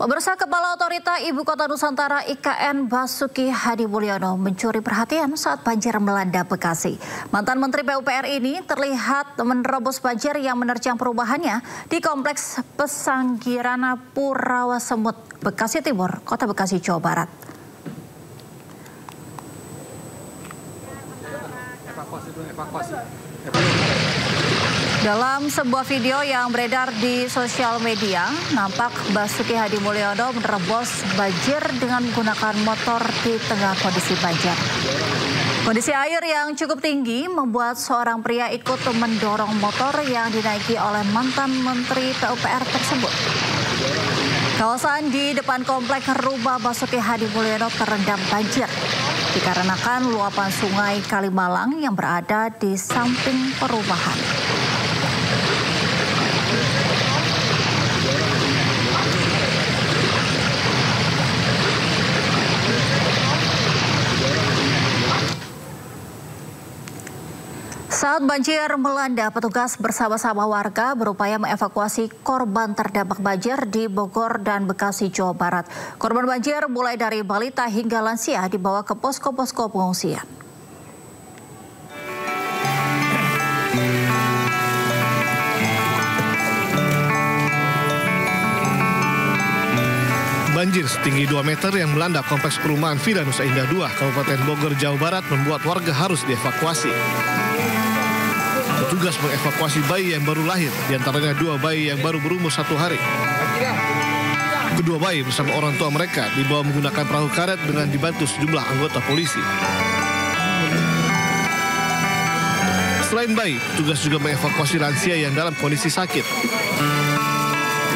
Pemirsa, Kepala Otorita Ibu Kota Nusantara IKN Basuki Hadi Mulyono mencuri perhatian saat banjir melanda Bekasi. Mantan Menteri PUPR ini terlihat menerobos banjir yang menerjang perumahannya di Kompleks Pesanggirana Purawasemut, Bekasi Timur, Kota Bekasi, Jawa Barat. Dalam sebuah video yang beredar di sosial media, nampak Basuki Hadi Mulyono menerobos banjir dengan menggunakan motor di tengah kondisi banjir. Kondisi air yang cukup tinggi membuat seorang pria ikut mendorong motor yang dinaiki oleh mantan Menteri PUPR tersebut. Kawasan di depan komplek rumah Basuki Hadi Mulyono terendam banjir dikarenakan luapan sungai Kalimalang yang berada di samping perumahan. Saat banjir melanda, petugas bersama-sama warga berupaya mengevakuasi korban terdampak banjir di Bogor dan Bekasi, Jawa Barat. Korban banjir mulai dari balita hingga lansia dibawa ke posko-posko pengungsian. Banjir setinggi 2 meter yang melanda kompleks perumahan Villa Nusa Indah 2, Kabupaten Bogor, Jawa Barat membuat warga harus dievakuasi. Petugas mengevakuasi bayi yang baru lahir, diantaranya 2 bayi yang baru berumur 1 hari. Kedua bayi bersama orang tua mereka dibawa menggunakan perahu karet dengan dibantu sejumlah anggota polisi. Selain bayi, petugas juga mengevakuasi lansia yang dalam kondisi sakit.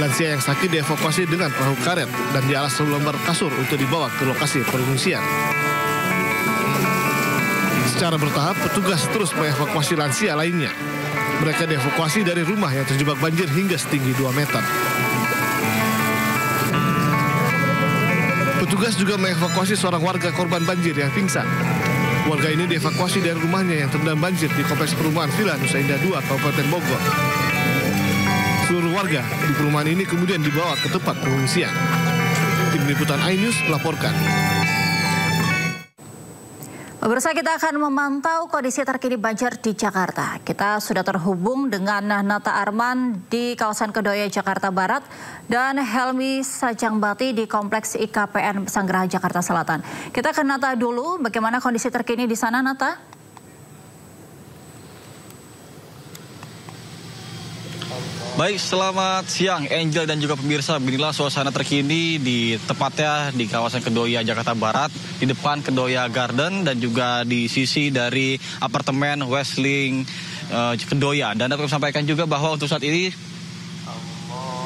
Lansia yang sakit dievakuasi dengan perahu karet dan dialas selembar kasur untuk dibawa ke lokasi pengungsian. Secara bertahap, petugas terus mengevakuasi lansia lainnya. Mereka dievakuasi dari rumah yang terjebak banjir hingga setinggi 2 meter. Petugas juga mengevakuasi seorang warga korban banjir yang pingsan. Warga ini dievakuasi dari rumahnya yang terendam banjir di kompleks perumahan Villa Nusa Indah 2, Kabupaten Bogor. Seluruh warga di perumahan ini kemudian dibawa ke tempat pengungsian. Tim Liputan iNews melaporkan. Pemirsa, kita akan memantau kondisi terkini banjir di Jakarta. Kita sudah terhubung dengan Nata Arman di kawasan Kedoya, Jakarta Barat, dan Helmi Sajangbati di Kompleks IKPN Pesanggerahan, Jakarta Selatan. Kita ke Nata dulu, bagaimana kondisi terkini di sana, Nata? Baik, selamat siang Angel dan juga pemirsa. Beginilah suasana terkini tepatnya di kawasan Kedoya, Jakarta Barat, di depan Kedoya Garden dan juga di sisi dari apartemen Westling Kedoya. Dan dapat kami sampaikan juga bahwa untuk saat ini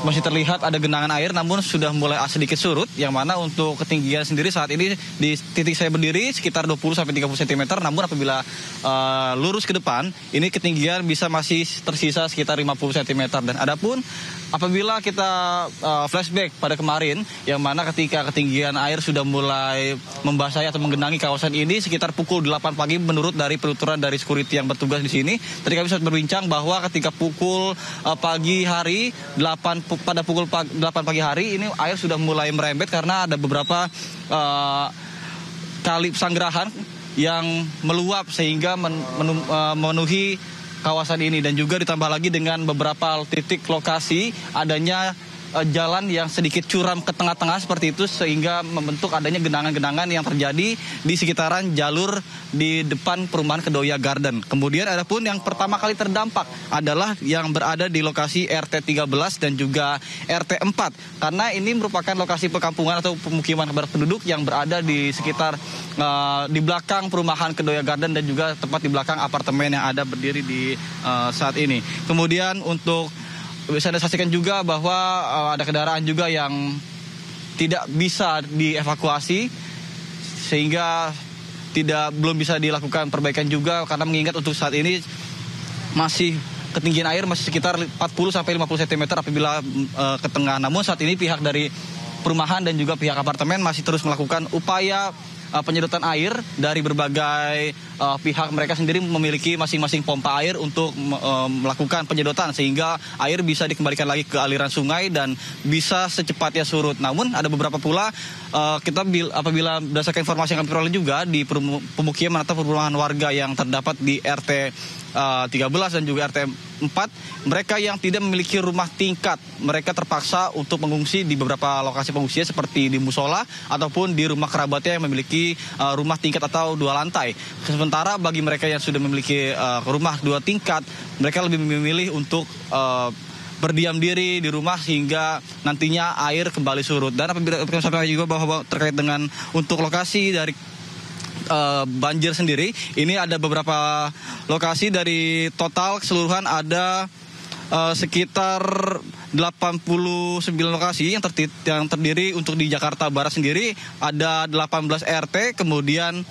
masih terlihat ada genangan air, namun sudah mulai sedikit surut, yang mana untuk ketinggian sendiri saat ini di titik saya berdiri sekitar 20-30 cm, namun apabila lurus ke depan, ini ketinggian bisa masih tersisa sekitar 50 cm. Dan adapun apabila kita flashback pada kemarin, yang mana ketika ketinggian air sudah mulai membasahi atau menggenangi kawasan ini sekitar pukul 8 pagi menurut dari penuturan dari security yang bertugas di sini. Tadi kami bisa berbincang bahwa ketika pukul pagi hari pada pukul 8 pagi hari ini air sudah mulai merembet karena ada beberapa kali pesanggerahan yang meluap sehingga memenuhi kawasan ini, dan juga ditambah lagi dengan beberapa titik lokasi adanya jalan yang sedikit curam ke tengah-tengah seperti itu, sehingga membentuk adanya genangan-genangan yang terjadi di sekitaran jalur di depan perumahan Kedoya Garden. Kemudian adapun yang pertama kali terdampak adalah yang berada di lokasi RT 13 dan juga RT 4, karena ini merupakan lokasi perkampungan atau pemukiman penduduk yang berada di sekitar di belakang perumahan Kedoya Garden dan juga tepat di belakang apartemen yang ada berdiri di saat ini. Kemudian untuk bisa Anda saksikan juga bahwa ada kendaraan juga yang tidak bisa dievakuasi sehingga belum bisa dilakukan perbaikan juga, karena mengingat untuk saat ini masih ketinggian air masih sekitar 40-50 cm apabila ke tengah. Namun saat ini pihak dari perumahan dan juga pihak apartemen masih terus melakukan upaya penyedotan air dari berbagai pihak. Mereka sendiri memiliki masing-masing pompa air untuk melakukan penyedotan sehingga air bisa dikembalikan lagi ke aliran sungai dan bisa secepatnya surut. Namun ada beberapa pula apabila berdasarkan informasi yang kami peroleh juga di pemukiman atau perumahan warga yang terdapat di RT 13 dan juga RT 4, mereka yang tidak memiliki rumah tingkat, mereka terpaksa untuk mengungsi di beberapa lokasi pengungsian seperti di musola ataupun di rumah kerabatnya yang memiliki rumah tingkat atau 2 lantai. Sementara bagi mereka yang sudah memiliki rumah 2 tingkat, mereka lebih memilih untuk berdiam diri di rumah hingga nantinya air kembali surut. Dan apabila kami sampaikan juga bahwa terkait dengan untuk lokasi dari banjir sendiri, ini ada beberapa lokasi dari total keseluruhan ada sekitar 89 lokasi yang terdiri untuk di Jakarta Barat sendiri ada 18 RT, kemudian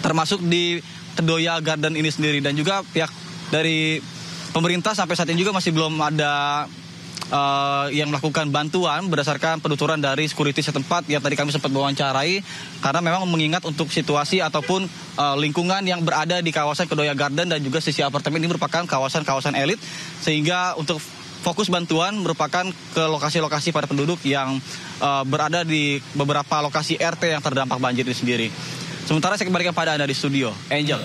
termasuk di Kedoya Garden ini sendiri, dan juga pihak dari pemerintah sampai saat ini juga masih belum ada yang melakukan bantuan berdasarkan penuturan dari security setempat yang tadi kami sempat wawancarai, karena memang mengingat untuk situasi ataupun lingkungan yang berada di kawasan Kedoya Garden dan juga sisi apartemen ini merupakan kawasan-kawasan elit, sehingga untuk fokus bantuan merupakan ke lokasi-lokasi pada penduduk yang berada di beberapa lokasi RT yang terdampak banjir ini sendiri. Sementara saya kembalikan pada Anda di studio, Angel.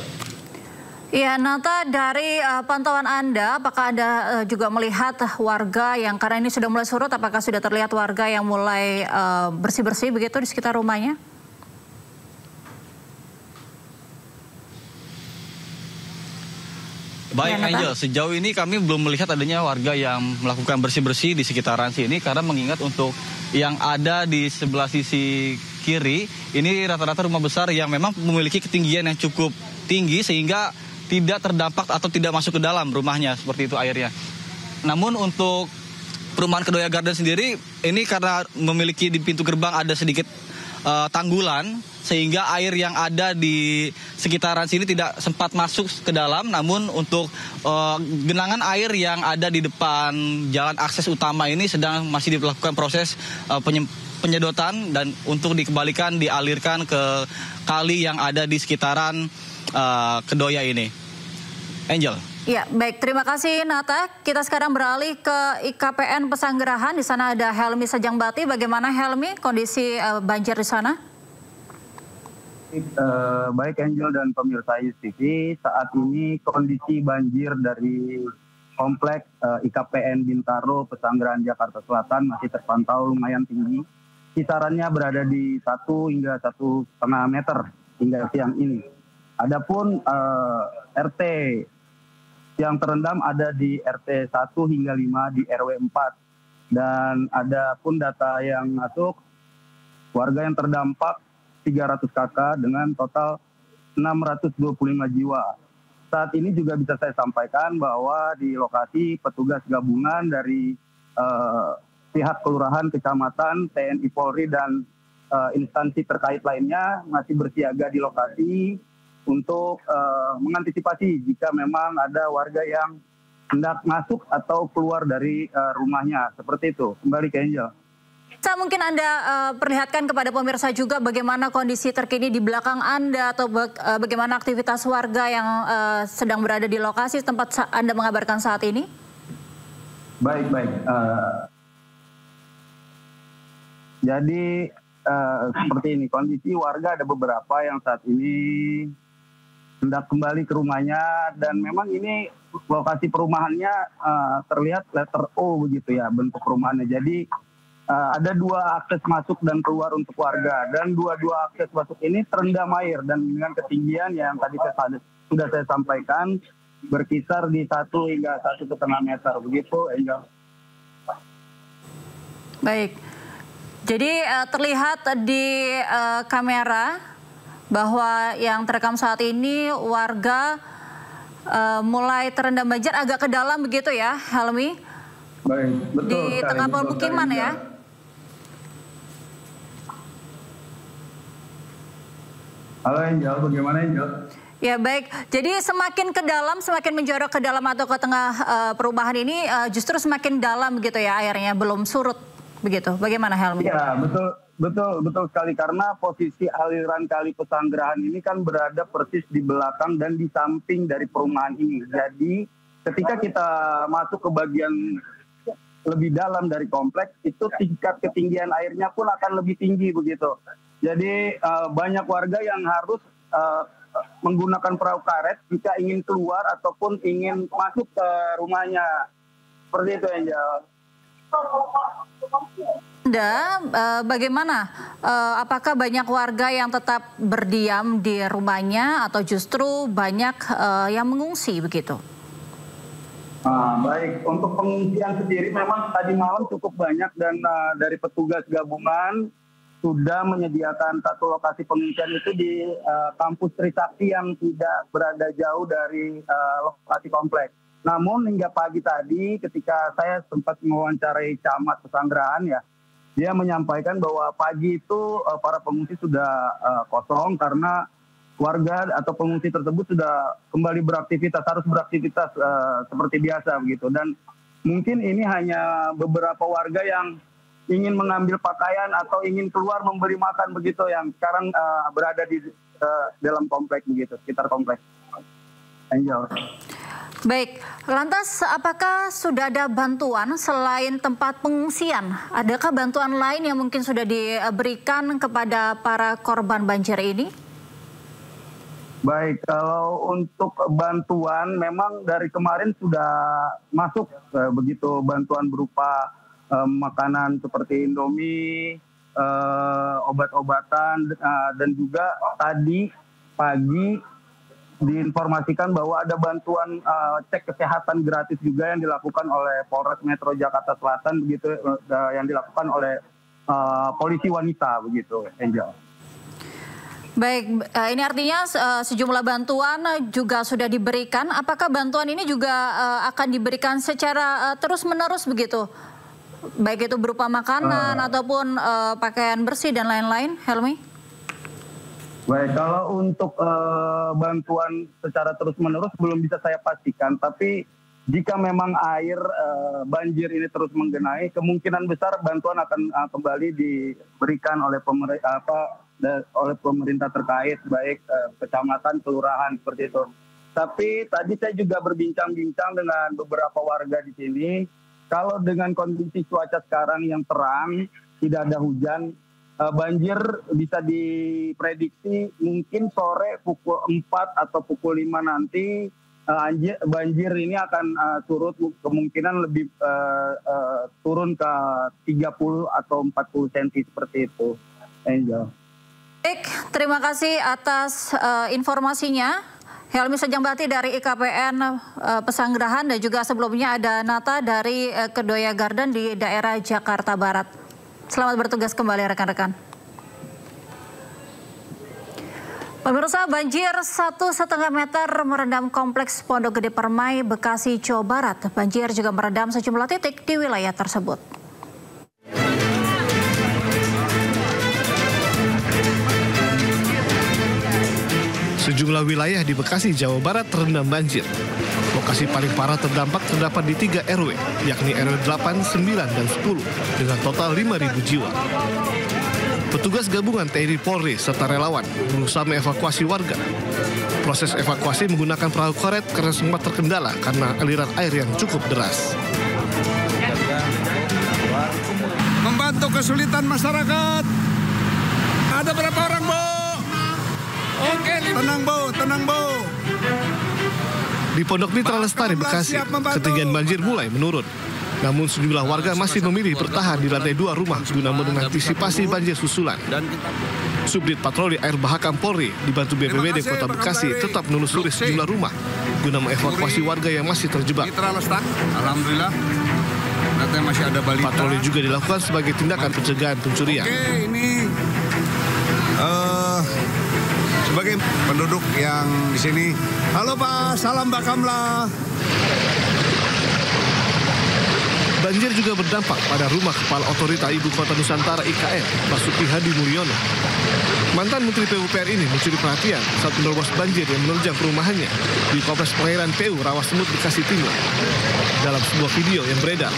Iya, Nata, dari pantauan Anda, apakah Anda juga melihat warga yang karena ini sudah mulai surut, apakah sudah terlihat warga yang mulai bersih-bersih begitu di sekitar rumahnya? Baik, ya, Angel, sejauh ini kami belum melihat adanya warga yang melakukan bersih-bersih di sekitaran sini, karena mengingat untuk yang ada di sebelah sisi kiri, ini rata-rata rumah besar yang memang memiliki ketinggian yang cukup tinggi sehingga tidak terdampak atau tidak masuk ke dalam rumahnya, seperti itu airnya. Namun untuk perumahan Kedoya Garden sendiri, ini karena memiliki di pintu gerbang ada sedikit tanggulan, sehingga air yang ada di sekitaran sini tidak sempat masuk ke dalam. Namun untuk genangan air yang ada di depan jalan akses utama ini masih dilakukan proses penyedotan dan untuk dikembalikan dialirkan ke kali yang ada di sekitaran Kedoya ini. Angel. Ya, baik. Terima kasih, Nata. Kita sekarang beralih ke IKPN Pesanggerahan. Di sana ada Helmi Sajangbati. Bagaimana, Helmi, kondisi banjir di sana? Baik, Angel dan pemirsa TV, saat ini kondisi banjir dari kompleks IKPN Bintaro Pesanggerahan Jakarta Selatan masih terpantau lumayan tinggi. Kisarannya berada di 1 hingga 1,5 meter hingga siang ini. Adapun RT yang terendam ada di RT 1 hingga 5 di RW 4. Dan ada pun data yang masuk, warga yang terdampak 300 kakak dengan total 625 jiwa. Saat ini juga bisa saya sampaikan bahwa di lokasi petugas gabungan dari pihak kelurahan, kecamatan, TNI Polri, dan instansi terkait lainnya masih bersiaga di lokasi untuk mengantisipasi jika memang ada warga yang hendak masuk atau keluar dari rumahnya. Seperti itu. Kembali ke Angel. Mungkin Anda perlihatkan kepada pemirsa juga bagaimana kondisi terkini di belakang Anda atau bagaimana aktivitas warga yang sedang berada di lokasi tempat Anda mengabarkan saat ini? Baik. Jadi seperti ini, kondisi warga ada beberapa yang saat ini hendak kembali ke rumahnya, dan memang ini lokasi perumahannya terlihat letter O begitu ya bentuk perumahannya. Jadi ada 2 akses masuk dan keluar untuk warga, dan dua akses masuk ini terendam air dan dengan ketinggian yang tadi sudah saya sampaikan berkisar di 1 hingga 1,5 meter begitu, Angel. Baik. Jadi terlihat di kamera bahwa yang terekam saat ini warga mulai terendam banjir agak ke dalam begitu ya, Helmi? Baik, betul. Di tengah pemukiman ya? Halo Angel, bagaimana Angel? Ya baik, jadi semakin ke dalam, semakin menjorok ke dalam atau ke tengah perumahan ini justru semakin dalam begitu ya airnya, belum surut begitu. Bagaimana, Helmi? Ya, betul sekali karena posisi aliran Kali Pesanggerahan ini kan berada persis di belakang dan di samping dari perumahan ini. Jadi ketika kita masuk ke bagian lebih dalam dari kompleks itu tingkat ketinggian airnya pun akan lebih tinggi begitu. Jadi banyak warga yang harus menggunakan perahu karet jika ingin keluar ataupun ingin masuk ke rumahnya. Seperti itu, Angel. Bagaimana? Apakah banyak warga yang tetap berdiam di rumahnya atau justru banyak yang mengungsi begitu? Baik, untuk pengungsian sendiri memang tadi malam cukup banyak dan dari petugas gabungan sudah menyediakan satu lokasi pengungsian itu di kampus Trisakti yang tidak berada jauh dari lokasi kompleks. Namun hingga pagi tadi ketika saya sempat mewawancarai Camat Pesanggerahan ya, dia menyampaikan bahwa pagi itu para pengungsi sudah kosong karena warga atau pengungsi tersebut sudah kembali beraktivitas, harus beraktivitas seperti biasa begitu. Dan mungkin ini hanya beberapa warga yang ingin mengambil pakaian atau ingin keluar memberi makan begitu yang sekarang berada di dalam kompleks begitu, sekitar kompleks. Angel. Baik, lantas apakah sudah ada bantuan selain tempat pengungsian? Adakah bantuan lain yang mungkin sudah diberikan kepada para korban banjir ini? Baik, kalau untuk bantuan memang dari kemarin sudah masuk begitu bantuan berupa makanan seperti Indomie, obat-obatan, dan juga tadi pagi diinformasikan bahwa ada bantuan cek kesehatan gratis juga yang dilakukan oleh Polres Metro Jakarta Selatan begitu, yang dilakukan oleh polisi wanita begitu, Angel. Baik, ini artinya sejumlah bantuan juga sudah diberikan. Apakah bantuan ini juga akan diberikan secara terus-menerus begitu? Baik itu berupa makanan ataupun pakaian bersih dan lain-lain, Helmi? Baik, kalau untuk bantuan secara terus-menerus belum bisa saya pastikan, tapi jika memang air banjir ini terus menggenangi, kemungkinan besar bantuan akan kembali diberikan oleh pemerintah terkait, baik kecamatan, kelurahan, seperti itu. Tapi tadi saya juga berbincang-bincang dengan beberapa warga di sini, kalau dengan kondisi cuaca sekarang yang terang, tidak ada hujan, banjir bisa diprediksi mungkin sore pukul 4 atau pukul 5 nanti banjir ini akan surut, kemungkinan lebih turun ke 30 atau 40 cm seperti itu. Angel. Baik, terima kasih atas informasinya. Helmi Sejambati dari IKPN Pesanggerahan dan juga sebelumnya ada Nata dari Kedoya Garden di daerah Jakarta Barat. Selamat bertugas kembali rekan-rekan. Pemirsa, banjir 1,5 meter merendam kompleks Pondok Gede Permai, Bekasi, Jawa Barat. Banjir juga merendam sejumlah titik di wilayah tersebut. Sejumlah wilayah di Bekasi, Jawa Barat terendam banjir. Lokasi paling parah terdampak terdapat di 3 RW, yakni RW 8, 9, dan 10, dengan total 5.000 jiwa. Petugas gabungan TNI Polri serta relawan berusaha mengevakuasi warga. Proses evakuasi menggunakan perahu karet karena sempat terkendala karena aliran air yang cukup deras. Membantu kesulitan masyarakat. Ada berapa orang, Bu? Oke, tenang, Bu, tenang, Bu. Di Pondok Mitra Lestari, Bekasi, ketinggian banjir mulai menurun. Namun sejumlah warga masih memilih bertahan di lantai 2 rumah guna mengantisipasi banjir susulan. Subdit Patroli Air Bahakam Polri dibantu BPBD Kota Bekasi tetap menelusuri sejumlah rumah guna mengevakuasi warga yang masih terjebak. Alhamdulillah, ternyata masih ada balita. Patroli juga dilakukan sebagai tindakan pencegahan pencurian. Oke, ini sebagai penduduk yang di sini. Halo Pak, salam Bakamla. Banjir juga berdampak pada rumah Kepala Otorita Ibu Kota Nusantara IKN, Basuki Hadi Mulyono. Mantan Menteri PUPR ini mencuri perhatian saat menerobos banjir yang menerjang perumahannya di Kompleks Pengairan PU Rawasemut, Bekasi Timur. Dalam sebuah video yang beredar,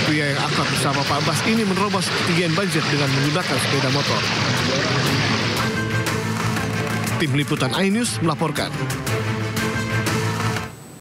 pria yang akrab bersama Pak Bas ini menerobos ketinggian banjir dengan menggunakan sepeda motor. Tim Liputan iNews melaporkan.